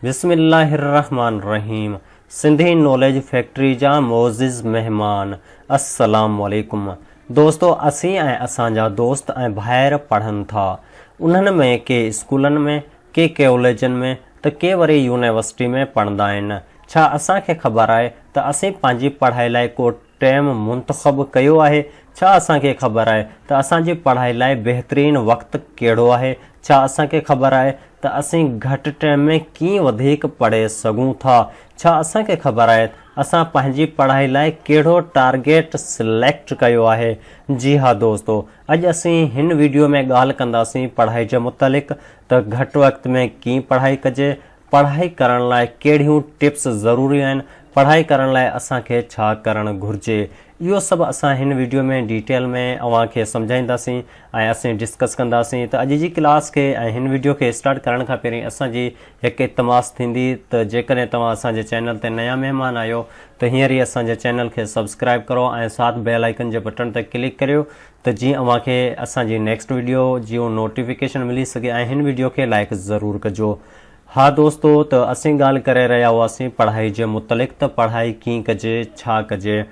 बिस्मिल्लाहिर्रहमानिर्रहीम। Sindhi knowledge factory जा मोज़िज़ मेहमान अस्सलाम वालेकुम। दोस्तों, असी ऐं असांजा दोस्त ऐं भाइर पढ़नि था। उन्हनि में के स्कूलनि में, के कॉलेजनि में, त के वरी यूनिवर्सिटी में पढ़ंदा आहिनि। छा असांखे ख़बर आहे त असीं पंहिंजी पढ़ाई लाइ को टाइम मुंतख़ब कयो आहे? छा असांखे ख़बर आहे त असांजी पढ़ाई लाइ बहितरीनु वक़्तु कहिड़ो आहे? छा असांखे ख़बर आहे त असीं घटि टाइम में कीअं वधीक पढ़े सघूं था? छा असांखे ख़बर आहे असां पंहिंजी पढ़ाई लाइ कहिड़ो टारगेट सिलेक्ट कयो आहे? जी हा दोस्तो, अॼु असीं हिन वीडियो में ॻाल्हि कंदासीं पढ़ाई जे मुतलिक़ त घटि वक़्त में कीअं पढ़ाई कजे, पढ़ाई करण लाइ कहिड़ियूं टिप्स ज़रूरी आहिनि, पढ़ाई करण लाइ असांखे छा करणु घुरिजे। इहो सभु असां हिन वीडियो में डिटेल में अव्हांखे सम्झाईंदासीं ऐं असीं डिस्कस कंदासीं। त अॼु जी क्लास खे ऐं हिन वीडियो खे स्टार्ट करण खां पहिरीं असांजी हिकु इल्तिमास थींदी त जेकॾहिं तव्हां असांजे चैनल ते नया महिमान आहियो त हींअर ई असांजे चैनल खे सब्सक्राइब करो ऐं साथ बेल आइकन जे बटन ते क्लिक करियो त जीअं अव्हांखे असांजी नेक्स्ट वीडियो जी नोटिफिकेशन मिली सघे ऐं हिन वीडियो खे लाइक ज़रूरु कजो। हा दोस्तो, त असीं ॻाल्हि करे रहिया हुआसीं पढ़ाई जे मुतलिक़ त पढ़ाई कीअं कजे, छा कजे।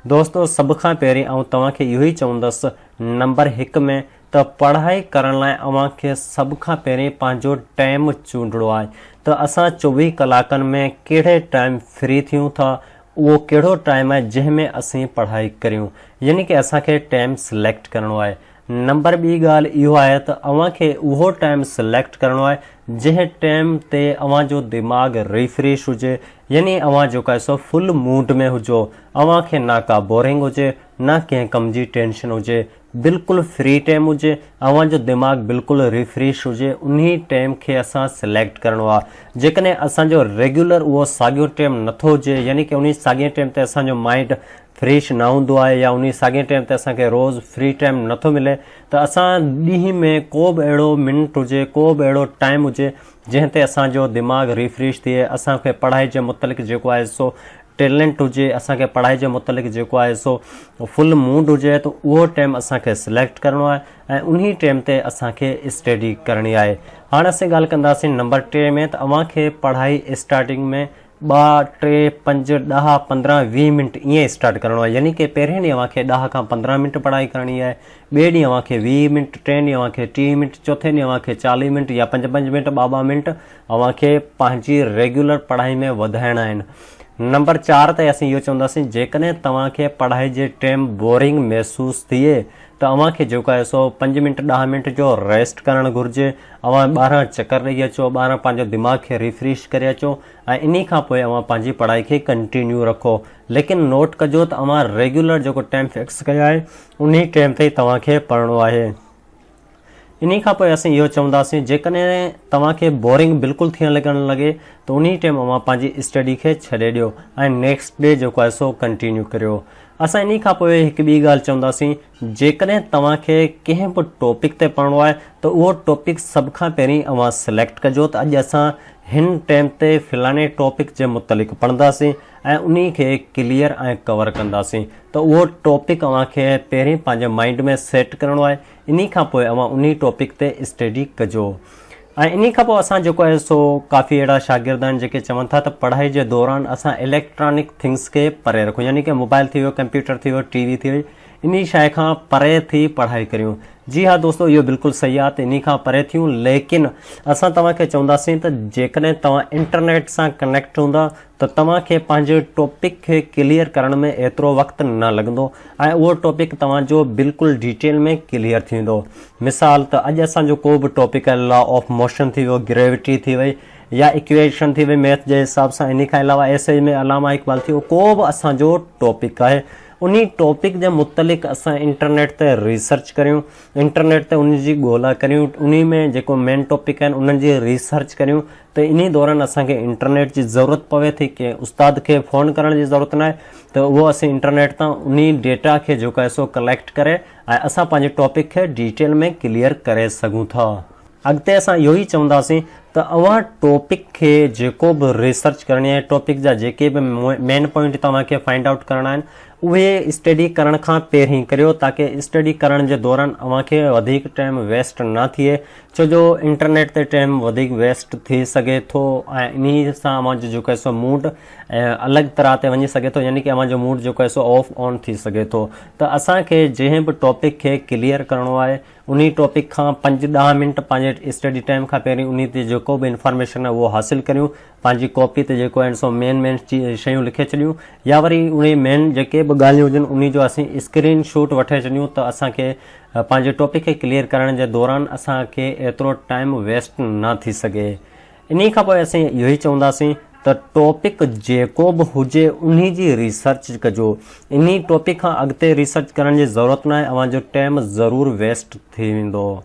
दोस्तो, सभ खां पहिरीं आउं तव्हांखे इहो ई चवंदुसि नंबर 1 में त पढ़ाई करण लाइ अव्हांखे सभ खां पहिरीं पंहिंजो टाइम चूंडणो आहे त असां 24 कलाकनि में कहिड़े टाइम फ्री थियूं था, उहो कहिड़ो टाइम आहे जंहिंमें असीं पढ़ाई करियूं, यानी कि असांखे टाइम सिलेक्ट करिणो आहे। नंबर ॿी ॻाल्हि इहो आहे त अव्हांखे उहो टाइम सिलेक्ट करिणो आहे जंहिं टाइम ते अव्हांजो दिमाग़ रिफ्रेश हुजे, यानी अव्हां जेको आहे सो फुल मूड में हुजो, अव्हांखे ना का बोरिंग हुजे, ना कंहिं कम जी टेंशन हुजे, बिल्कुलु फ्री टाइम हुजे, अव्हांजो दिमाग़ बिल्कुलु रिफ्रेश हुजे, उन्ही टाइम खे असां सिलेक्ट करिणो आहे। जेकॾहिं असांजो रेगुलर उहो साॻियो टाइम नथो हुजे, यानी कि उन साॻिए टाइम ते असांजो माइंड फ्रेश न हूंदो आहे या उन साॻिए टाइम ते असांखे रोज़ु फ्री टाइम नथो मिले, त असां ॾींहं में को बि अहिड़ो मिनट हुजे, को बि अहिड़ो टाइम हुजे जंहिं ते असांजो दिमाग़ रिफ्रेश थिए, असांखे पढ़ाई जे मुतलिक़ जेको आहे सो टैलेंट हुजे, असांखे पढ़ाई जे मुतलिक़ जेको आहे सो फुल मूड हुजे, त उहो टाइम असांखे सिलेक्ट करिणो आहे ऐं उन्ही टाइम ते असांखे स्टडी करणी आहे। हाणे असीं ॻाल्हि कंदासीं नंबर 3 में त अव्हांखे पढ़ाई स्टार्टिंग में 2, 3, 5, 10, 15, 20 मिनट ईअं स्टार्ट करिणो आहे, यानी कि पहिरें ॾींहुं अव्हांखे 10 खां 15 मिनट पढ़ाई करणी आहे, ॿिए ॾींहुं अव्हांखे 20 मिनट, टे ॾींहुं अव्हांखे 30 मिनट, चौथे ॾींहुं अव्हांखे 40 मिनट या 5-5 मिनट, 2-2 मिनट अव्हांखे पंहिंजी रेगुलर पढ़ाई में वधाइणा आहिनि। नंबर 4 ते असीं इहो चवंदासीं जेकॾहिं तव्हांखे पढ़ाई जे टाइम बोरिंग महसूसु थिए त अव्हांखे जेको आहे सो 5 मिनट 10 मिनट जो रेस्ट करणु घुरिजे। अव्हां ॿाहिरां चकर ॾेई अचो, ॿाहिरां पंहिंजो दिमाग़ खे रिफ्रेश करे अचो ऐं इन खां पोइ अव्हां पंहिंजी पढ़ाई खे कंटिन्यू रखो। लेकिन नोट कजो त अव्हां रेगुलर जेको टाइम फिक्स कयो आहे उन टाइम ते तव्हांखे पढ़णो आहे। इन खां पोइ असीं इहो चवंदासीं जेकॾहिं तव्हांखे बोरिंग बिल्कुलु थियणु लॻणु लॻे त उन टाइम अव्हां पंहिंजी स्टडी खे छॾे ॾियो ऐं नेक्स्ट डे जेको आहे सो कंटिन्यू करियो। असां इन खां पोइ हिकु ॿी ॻाल्हि चवंदासीं जेकॾहिं तव्हांखे कंहिं बि टॉपिक ते पढ़णो आहे त उहो टॉपिक सभ खां पहिरीं अव्हां सिलेक्ट कजो त अॼु असां हिन टाइम ते फलाणे टॉपिक जे मुतलिक़ पढ़ंदासीं ऐं उन खे क्लियर ऐं कवर कंदासीं। त उहो टॉपिक अव्हांखे पहिरीं पंहिंजे माइंड में सेट करिणो आहे, इन खां पोइ अव्हां उन टॉपिक ते स्टडी कजो। ऐं इन खां पोइ असां जेको आहे सो काफ़ी अहिड़ा शागिर्द आहिनि जेके चवनि था त पढ़ाई जे दौरान असां इलेक्ट्रॉनिक थिंग्स खे परे रखूं, यानी कि मोबाइल थी वियो, कंप्यूटर थी वियो, टीवी थी वई, इन शइ खां परे थी पढ़ाई करियूं। जी हा दोस्तो, इहो बिल्कुलु सही आहे त इन खां परे थियूं, लेकिन असां तव्हांखे चवंदासीं त जेकॾहिं तव्हां इंटरनेट सां कनेक्ट हूंदा त तव्हांखे पंहिंजे टॉपिक खे क्लियर करण में एतिरो वक़्तु न लॻंदो ऐं उहो टॉपिक तव्हांजो बिल्कुलु डिटेल में क्लियर थींदो। मिसाल त अॼु असांजो को बि टॉपिक आहे, लॉ ऑफ मोशन थी वियो, ग्रेविटी थी वई या इक्वेशन थी वई मैथ जे हिसाब सां, इन खां अलावा एसे में अलामा इक़बाल थी वियो, को बि असांजो टॉपिक आहे, उन टॉपिक जे मुतलिक़ असां इंटरनेट ते रिसर्च करियूं, इंटरनेट ते उन जी ॻोल्हा करियूं, उन में जेको मेन टॉपिक आहिनि उन्हनि जी रिसर्च करियूं। त इन दौरान असांखे इंटरनेट जी ज़रूरत पवे थी, कंहिं उस्ताद खे फ़ोन करण जी ज़रूरत न आहे, त उहो असीं इंटरनेट तां उन डेटा खे जेको आहे सो कलेक्ट करे ऐं असां पंहिंजे टॉपिक खे डिटेल में क्लियर करे सघूं था। अॻिते असां इहो ई चवंदासीं त अवां टॉपिक खे जेको बि रिसर्च करणी आहे, टॉपिक जा जेके बि मेन पॉइंट तव्हांखे फाइंड आउट करणा आहिनि उहे स्टडी करण खां पहिरीं करियो, ताकी स्टडी करण जे दौरान अव्हांखे वधीक टाइम वेस्ट न थिए। छो जो इंटरनेट ते टाइम वधीक वेस्ट थी सघे थो ऐं इन सां अव्हांजो जेको आहे सो मूड अलॻि तरह ते वञी सघे थो, यानी कि अव्हांजो मूड जेको आहे सो ऑफ ऑन थी सघे थो। त असांखे जंहिं बि टॉपिक खे क्लियर करिणो आहे उन टॉपिक खां 5-10 मिंट पंहिंजे स्टडी टाइम खां पहिरीं उन ते जेको बि इंफॉर्मेशन आहे उहो हासिल करियूं, पंहिंजी कॉपी ते जेको आहिनि सो मेन शयूं लिखे छॾियूं, या वरी उन मेन जेके बि ॻाल्हियूं हुजनि उन जो असीं स्क्रीन शॉट वठे छॾियूं त असांखे पंहिंजे टॉपिक खे क्लियर करण जे दौरान असांखे एतिरो टाइम वेस्ट न थी सघे। इन खां पोइ असीं इहो ई चवंदासीं त टॉपिक जेको बि हुजे उन जी रिसर्च कजो। इन टॉपिक खां अॻिते रिसर्च करण जी ज़रूरत न आहे, अव्हांजो टाइम ज़रूरु वेस्ट थी वेंदो।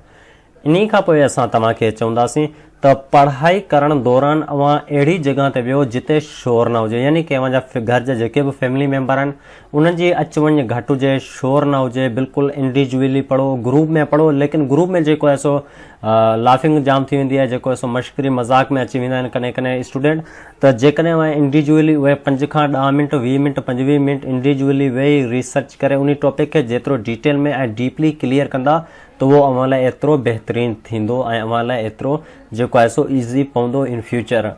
इन खां पोइ असां तव्हांखे चवंदासीं त पढ़ाई करण दौरान अव्हां अहिड़ी जॻह ते वियो जिते शोर न हुजे, यानी कि अव्हांजा घर जा जेके बि फैमिली मेंबर आहिनि उन्हनि जी अच वञु घटि हुजे, शोर न हुजे, बिल्कुलु इंडिविजुअली पढ़ो, ग्रुप में पढ़ो। लेकिन ग्रुप में जेको आहे सो लाफिंग जाम थी वेंदी आहे, जेको आहे सो मश्करी मज़ाक में अची वेंदा आहिनि कॾहिं स्टूडेंट। त जेकॾहिं अव्हां इंडिविजुअली उहे 5 खां 10 मिंट 20 मिंट 25 मिंट इंडिविजुअली वेही रिसर्च करे उन टॉपिक खे जेतिरो डिटेल में ऐं डीपली क्लियर कंदा त उहो अव्हां लाइ एतिरो बहितरीनु थींदो ऐं अव्हां लाइ एतिरो जेको आहे सो ईज़ी पवंदो इन फ्यूचर।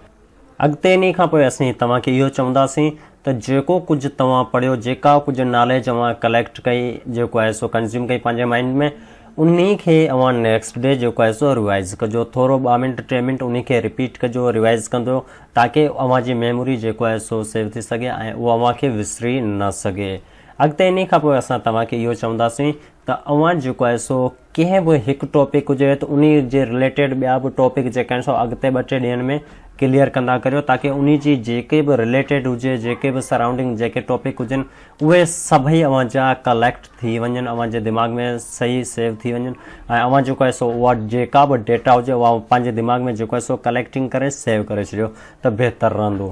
अॻिते इन खां पोइ असीं तव्हांखे इहो चवंदासीं त जेको कुझु तव्हां पढ़ियो, जेका कुझु नॉलेज अव्हां कलेक्ट कई, जेको आहे सो कंज़्यूम कई पंहिंजे माइंड में, उन खे अव्हां नेक्स्ट डे जेको आहे सो रिवाइज़ कजो। थोरो 2 मिंट 3 मिंट उन खे रिपीट कजो, रिवाइज़ कंदो, ताकी अव्हांजी मेमोरी जेको आहे सो सेव थी सघे ऐं उहो अव्हांखे विसरी न सघे। अॻिते इन खां पोइ असां तव्हांखे इहो चवंदासीं त अव्हां जेको आहे सो कंहिं बि हिकु टॉपिक हुजे त उन जे रिलेटेड ॿिया बि टॉपिक जेके आहिनि सो अॻिते 2-3 ॾींहंनि में क्लियर कंदा करियो, ताकी उन जी जेके बि रिलेटेड हुजे, जेके बि सराउंडिंग जेके टॉपिक हुजनि उहे सभई अव्हांजा कलेक्ट थी वञनि, अव्हांजे दिमाग़ में सही सेव थी वञनि ऐं अव्हां जेको आहे सो उहा जेका बि डेटा हुजे उहा पंहिंजे दिमाग़ में जेको आहे सो कलेक्टिंग करे सेव करे छॾियो त बहितरु रहंदो।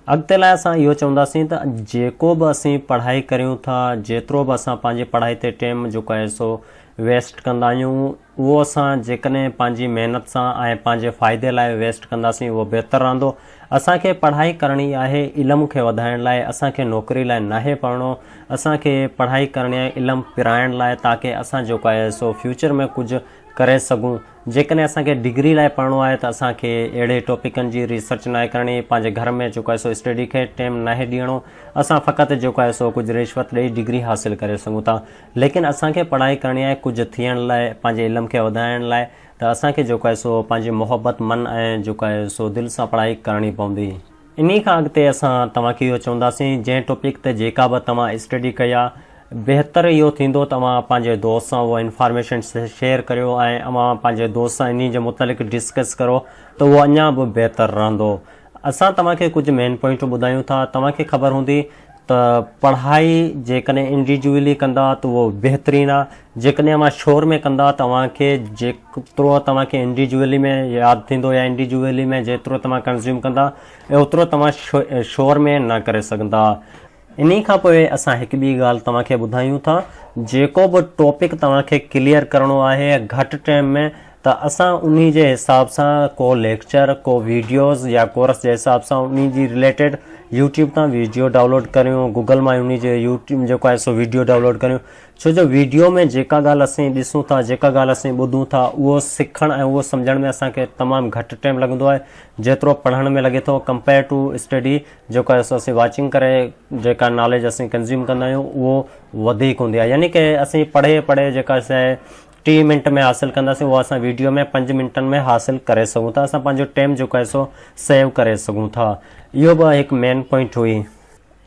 अॻिते लाइ असां इहो चवंदासीं त जेको बि असीं पढ़ाई करियूं था, जेतिरो बि असां पंहिंजी पढ़ाई ते टाइम जेको आहे सो वेस्ट कंदा आहियूं, उहो असां जेकॾहिं पंहिंजी महिनत सां ऐं पंहिंजे फ़ाइदे लाइ वेस्ट कंदासीं उहो बहितरु रहंदो। असांखे पढ़ाई करणी आहे इल्मु खे वधाइण लाइ, असांखे नौकिरी लाइ नाहे पढ़णो, असांखे पढ़ाई करणी आहे इल्मु पिराइण लाइ, ताकी असां जेको आहे सो फ्यूचर में कुझु करे सघूं। जेकॾहिं असांखे डिग्री लाइ पढ़णो आहे त असांखे अहिड़े टॉपिकनि जी रिसर्च नाहे करणी, पंहिंजे घर में जेको आहे सो स्टडी खे टाइम नाहे ॾियणो, असां फ़क़ति जेको आहे सो कुझु रिश्वत ॾेई डिग्री हासिलु करे सघूं था। लेकिन असांखे पढ़ाई करणी आहे कुझु थियण लाइ, पंहिंजे इल्म खे वधाइण लाइ, त असांखे जेको आहे सो पंहिंजी मोहबत मन ऐं जेको आहे सो दिलि सां पढ़ाई करणी पवंदी। इन खां अॻिते असां तव्हांखे इहो चवंदासीं जंहिं टॉपिक ते जेका बि तव्हां स्टडी कई आहे बहितरु इहो थींदो तव्हां पंहिंजे दोस्त सां उहा इंफॉर्मेशन शेयर करियो ऐं अव्हां पंहिंजे दोस्त सां इन जे मुतलिक़ डिस्कस करो त उहो अञा बि बहितरु रहंदो। असां तव्हांखे कुझु मेन पॉइंटूं ॿुधायूं था। तव्हांखे ख़बर हूंदी त पढ़ाई जेकॾहिं इंडिविजुअली कंदा त उहो बहितरीनु आहे, जेकॾहिं अव्हां शोर में कंदा तव्हांखे जेतिरो तव्हांखे इंडिविजुअली में यादि थींदो या इंडिविजुअली में जेतिरो तव्हां कंज़्यूम कंदा ओतिरो तव्हां शोर में न करे सघंदा। इन खां पोइ असां हिकु ॿी ॻाल्हि तव्हांखे ॿुधायूं था, जेको बि टॉपिक तव्हांखे क्लियर करिणो आहे घटि टाइम में, त असां उन जे हिसाब सां को लेक्चर, को वीडियोज़ या कोर्स जे हिसाब सां उन जी रिलेटेड यूट्यूब तां वीडियो डाउनलोड करियूं, गूगल मां उन जे यूट्यूब जेको आहे सो वीडियो डाउनलोड करियूं। छो जो वीडियो में जेका ॻाल्हि असीं ॾिसूं था, जेका ॻाल्हि असीं ॿुधूं था, उहो सिखणु ऐं उहो सम्झण में असांखे तमामु घटि टाइम लॻंदो आहे, जेतिरो पढ़ण में लॻे थो कंपेयर टू स्टडी जेको आहे सो असीं वॉचिंग करे जेका नॉलेज असीं कंज़्यूम कंदा आहियूं उहो वधीक हूंदी आहे। यानी कि असीं पढ़े जेका शइ 30 मिंट में हासिलु कंदासीं उहा असां वीडियो में 5 मिंटनि में हासिलु करे सघूं था। असां पंहिंजो टाइम जेको आहे सो सेव करे सघूं था। इहो बि हिकु मेन पॉइंट हुई।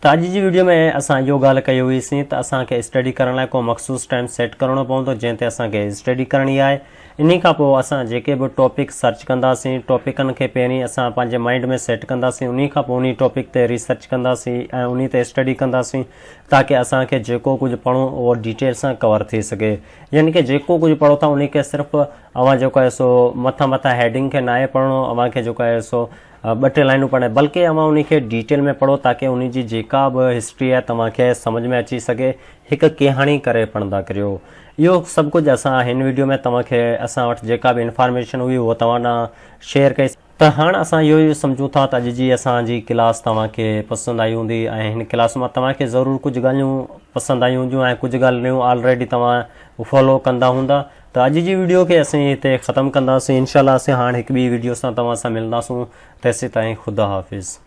त अॼु जी वीडियो में असां इहो ॻाल्हि कई हुईसीं त असांखे स्टडी करण लाइ को मख़सूसु टाइम सेट करिणो पवंदो जंहिं ते असांखे स्टडी करणी आहे। इन खां पोइ असां जेके बि टॉपिक सर्च कंदासीं, टॉपिकनि खे पहिरीं असां पंहिंजे माइंड में सेट कंदासीं, उन खां पोइ उन टॉपिक ते रिसर्च कंदासीं ऐं उन ते स्टडी कंदासीं, ताकी असांखे जेको कुझु पढ़ूं उहो डिटेल सां कवर थी सघे। यानी कि जेको कुझु पढ़ो था उन खे सिर्फ़ु अव्हां जेको आहे सो मथां हेडिंग खे नाहे पढ़णो, अव्हांखे जेको आहे सो 2-3 लाइनूं पढ़े, बल्कि अव्हां उन खे डिटेल में पढ़ो, ताकी उन जी जेका बि हिस्ट्री आहे तव्हांखे सम्झ में अची सघे। हिकु कहाणी करे पढ़ंदा करियो। इहो सभु कुझु असां हिन वीडियो में तव्हांखे असां वटि जेका बि इंफॉर्मेशन हुई उहो तव्हां ॾांहुं शेयर कई। त हाणे असां इहो ई सम्झूं था त अॼु जी असांजी क्लास तव्हांखे पसंदि आई हूंदी ऐं हिन क्लास मां तव्हांखे ज़रूरु कुझु ॻाल्हियूं पसंदि आई हूंदियूं ऐं कुझु ॻाल्हियूं ऑलरेडी तव्हां फॉलो कंदा हूंदा। त अॼु जी वीडियो खे असीं हिते ख़तमु कंदासीं। इनशाला असीं हाणे हिकु ॿी वीडियो सां तव्हां सां मिलंदासूं। तेसीं ताईं ख़ुदा हाफ़िज़।